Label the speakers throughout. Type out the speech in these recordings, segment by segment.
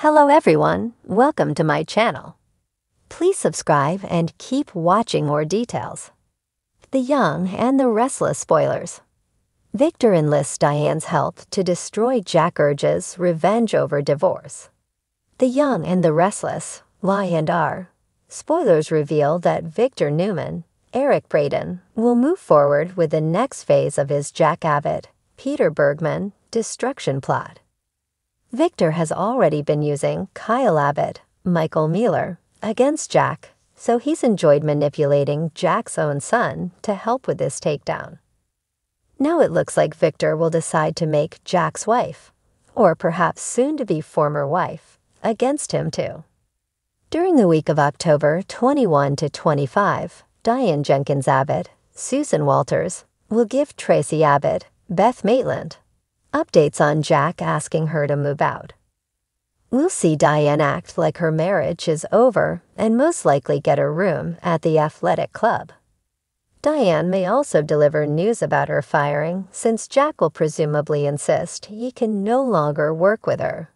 Speaker 1: Hello everyone, welcome to my channel. Please subscribe and keep watching more details. The Young and the Restless spoilers. Victor enlists Diane's help to destroy Jack Urge's revenge over divorce. The Young and the Restless, Y&R. Spoilers reveal that Victor Newman, Eric Braeden, will move forward with the next phase of his Jack Abbott, Peter Bergman destruction plot. Victor has already been using Kyle Abbott, Michael Mueller, against Jack, so he's enjoyed manipulating Jack's own son to help with this takedown. Now it looks like Victor will decide to make Jack's wife, or perhaps soon-to-be former wife, against him too. During the week of October 21 to 25, Diane Jenkins Abbott, Susan Walters, will give Tracy Abbott, Beth Maitland, updates on Jack asking her to move out. We'll see Diane act like her marriage is over and most likely get a room at the athletic club. Diane may also deliver news about her firing since Jack will presumably insist he can no longer work with her.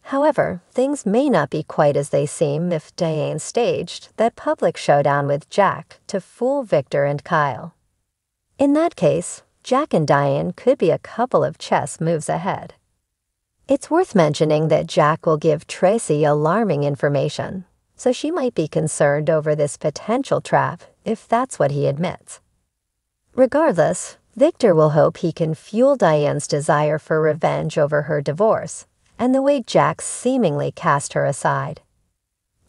Speaker 1: However, things may not be quite as they seem if Diane staged that public showdown with Jack to fool Victor and Kyle. In that case, Jack and Diane could be a couple of chess moves ahead. It's worth mentioning that Jack will give Tracy alarming information, so she might be concerned over this potential trap if that's what he admits. Regardless, Victor will hope he can fuel Diane's desire for revenge over her divorce and the way Jack seemingly cast her aside.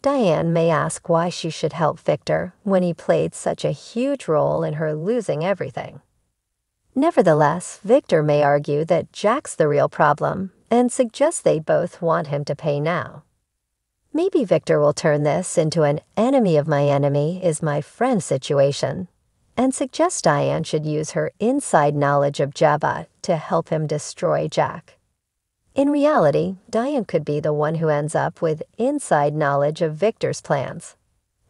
Speaker 1: Diane may ask why she should help Victor when he played such a huge role in her losing everything. Nevertheless, Victor may argue that Jack's the real problem and suggest they both want him to pay now. Maybe Victor will turn this into an enemy of my enemy is my friend situation and suggest Diane should use her inside knowledge of Jabba to help him destroy Jack. In reality, Diane could be the one who ends up with inside knowledge of Victor's plans,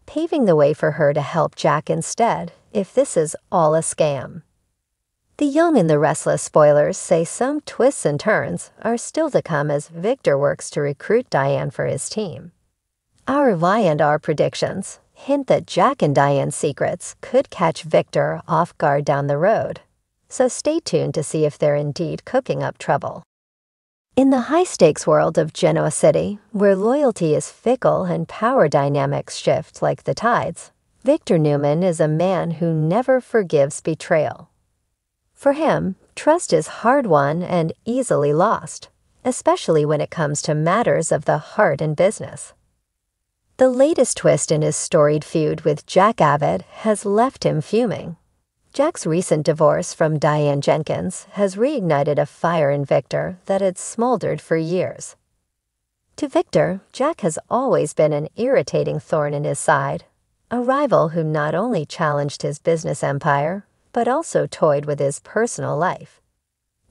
Speaker 1: paving the way for her to help Jack instead if this is all a scam. The Young and the Restless spoilers say some twists and turns are still to come as Victor works to recruit Diane for his team. Our Y&R predictions hint that Jack and Diane's secrets could catch Victor off guard down the road, so stay tuned to see if they're indeed cooking up trouble. In the high-stakes world of Genoa City, where loyalty is fickle and power dynamics shift like the tides, Victor Newman is a man who never forgives betrayal. For him, trust is hard-won and easily lost, especially when it comes to matters of the heart and business. The latest twist in his storied feud with Jack Abbott has left him fuming. Jack's recent divorce from Diane Jenkins has reignited a fire in Victor that had smoldered for years. To Victor, Jack has always been an irritating thorn in his side, a rival who not only challenged his business empire, but also toyed with his personal life.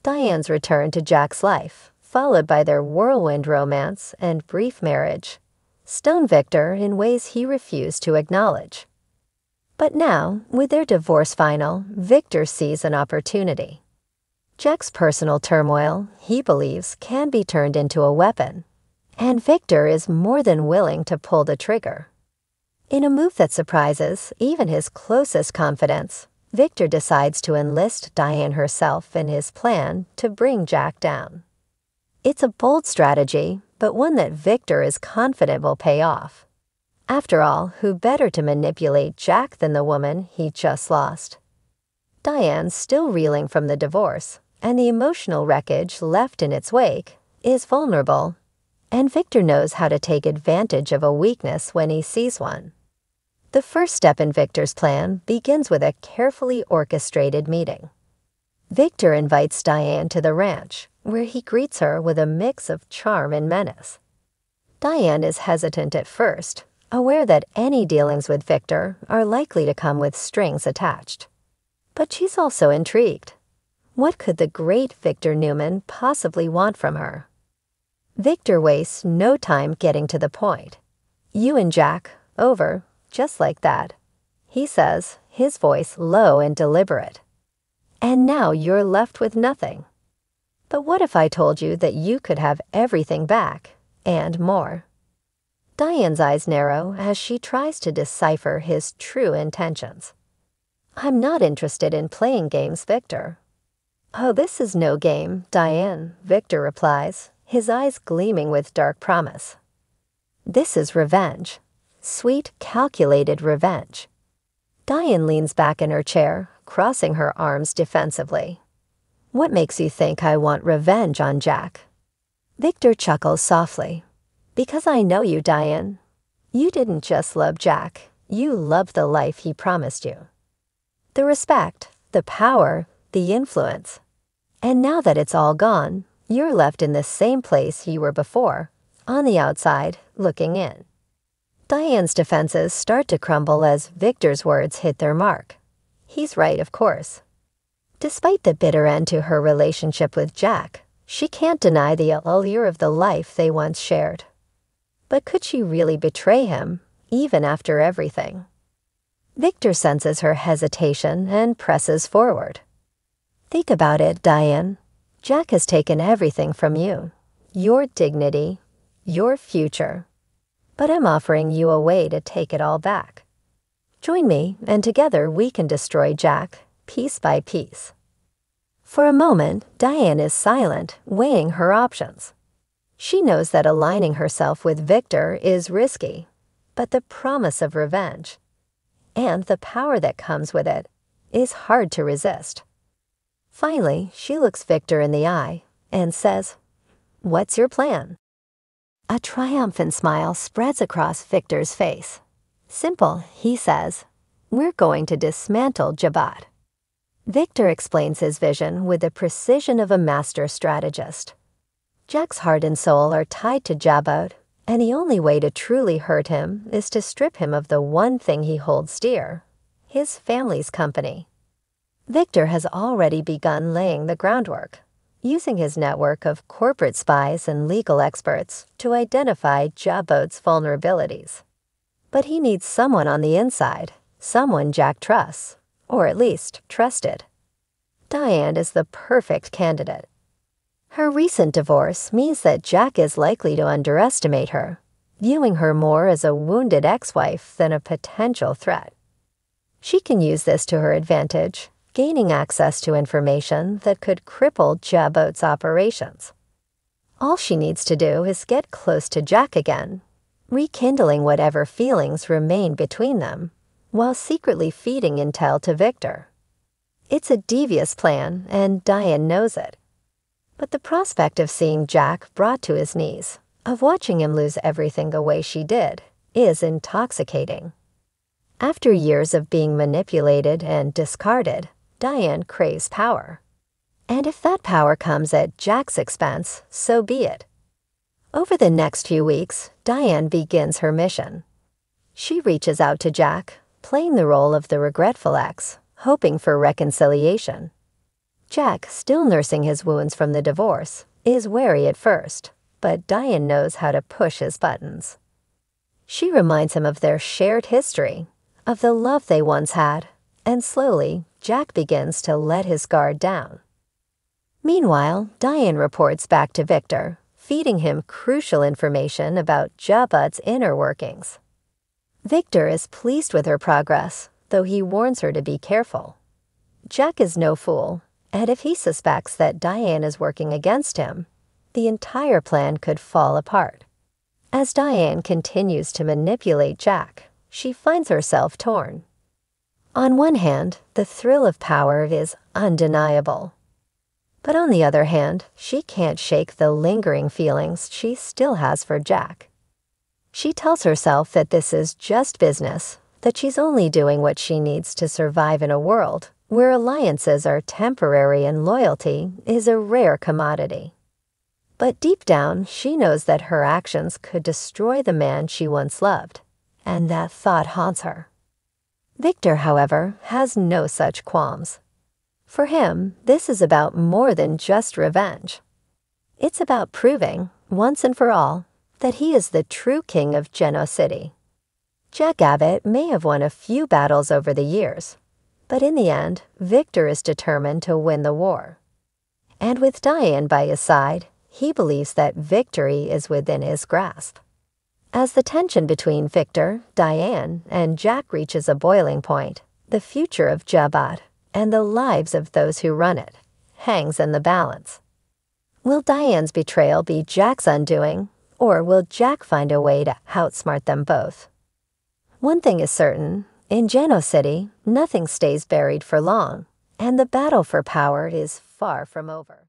Speaker 1: Diane's return to Jack's life, followed by their whirlwind romance and brief marriage, stung Victor in ways he refused to acknowledge. But now, with their divorce final, Victor sees an opportunity. Jack's personal turmoil, he believes, can be turned into a weapon, and Victor is more than willing to pull the trigger. In a move that surprises even his closest confidants, Victor decides to enlist Diane herself in his plan to bring Jack down. It's a bold strategy, but one that Victor is confident will pay off. After all, who better to manipulate Jack than the woman he just lost? Diane, still reeling from the divorce, and the emotional wreckage left in its wake, is vulnerable, and Victor knows how to take advantage of a weakness when he sees one. The first step in Victor's plan begins with a carefully orchestrated meeting. Victor invites Diane to the ranch, where he greets her with a mix of charm and menace. Diane is hesitant at first, aware that any dealings with Victor are likely to come with strings attached. But she's also intrigued. What could the great Victor Newman possibly want from her? Victor wastes no time getting to the point. "You and Jack, over." Just like that, he says, his voice low and deliberate. "And now you're left with nothing. But what if I told you that you could have everything back, and more. Diane's eyes narrow as she tries to decipher his true intentions. "I'm not interested in playing games, Victor." "Oh, this is no game, Diane," Victor replies, his eyes gleaming with dark promise. "This is revenge. Sweet, calculated revenge." Diane leans back in her chair, crossing her arms defensively. "What makes you think I want revenge on Jack?" Victor chuckles softly. "Because I know you, Diane. You didn't just love Jack, you loved the life he promised you. The respect, the power, the influence. And now that it's all gone, you're left in the same place you were before, on the outside, looking in." Diane's defenses start to crumble as Victor's words hit their mark. He's right, of course. Despite the bitter end to her relationship with Jack, she can't deny the allure of the life they once shared. But could she really betray him, even after everything? Victor senses her hesitation and presses forward. "Think about it, Diane. Jack has taken everything from you. Your dignity, your future. But I'm offering you a way to take it all back. Join me, and together we can destroy Jack, piece by piece." For a moment, Diane is silent, weighing her options. She knows that aligning herself with Victor is risky, but the promise of revenge, and the power that comes with it, is hard to resist. Finally, she looks Victor in the eye and says, "What's your plan?" A triumphant smile spreads across Victor's face. "Simple," he says. "We're going to dismantle Jabhat." Victor explains his vision with the precision of a master strategist. Jack's heart and soul are tied to Jabhat, and the only way to truly hurt him is to strip him of the one thing he holds dear, his family's company. Victor has already begun laying the groundwork, using his network of corporate spies and legal experts to identify Jabhat's vulnerabilities. But he needs someone on the inside, someone Jack trusts, or at least trusted. Diane is the perfect candidate. Her recent divorce means that Jack is likely to underestimate her, viewing her more as a wounded ex-wife than a potential threat. She can use this to her advantage, gaining access to information that could cripple Jabhat's operations. All she needs to do is get close to Jack again, rekindling whatever feelings remain between them, while secretly feeding intel to Victor. It's a devious plan, and Diane knows it. But the prospect of seeing Jack brought to his knees, of watching him lose everything the way she did, is intoxicating. After years of being manipulated and discarded, Diane craves power. And if that power comes at Jack's expense, so be it. Over the next few weeks, Diane begins her mission. She reaches out to Jack, playing the role of the regretful ex, hoping for reconciliation. Jack, still nursing his wounds from the divorce, is wary at first, but Diane knows how to push his buttons. She reminds him of their shared history, of the love they once had, and slowly, Jack begins to let his guard down. Meanwhile, Diane reports back to Victor, feeding him crucial information about Jabhat's inner workings. Victor is pleased with her progress, though he warns her to be careful. Jack is no fool, and if he suspects that Diane is working against him, the entire plan could fall apart. As Diane continues to manipulate Jack, she finds herself torn. On one hand, the thrill of power is undeniable. But on the other hand, she can't shake the lingering feelings she still has for Jack. She tells herself that this is just business, that she's only doing what she needs to survive in a world where alliances are temporary and loyalty is a rare commodity. But deep down, she knows that her actions could destroy the man she once loved, and that thought haunts her. Victor, however, has no such qualms. For him, this is about more than just revenge. It's about proving, once and for all, that he is the true king of Geno City. Jack Abbott may have won a few battles over the years, but in the end, Victor is determined to win the war. And with Diane by his side, He believes that victory is within his grasp. As the tension between Victor, Diane, and Jack reaches a boiling point, the future of Jabhat and the lives of those who run it hangs in the balance. Will Diane's betrayal be Jack's undoing, or will Jack find a way to outsmart them both? One thing is certain, in Geno City, nothing stays buried for long, and the battle for power is far from over.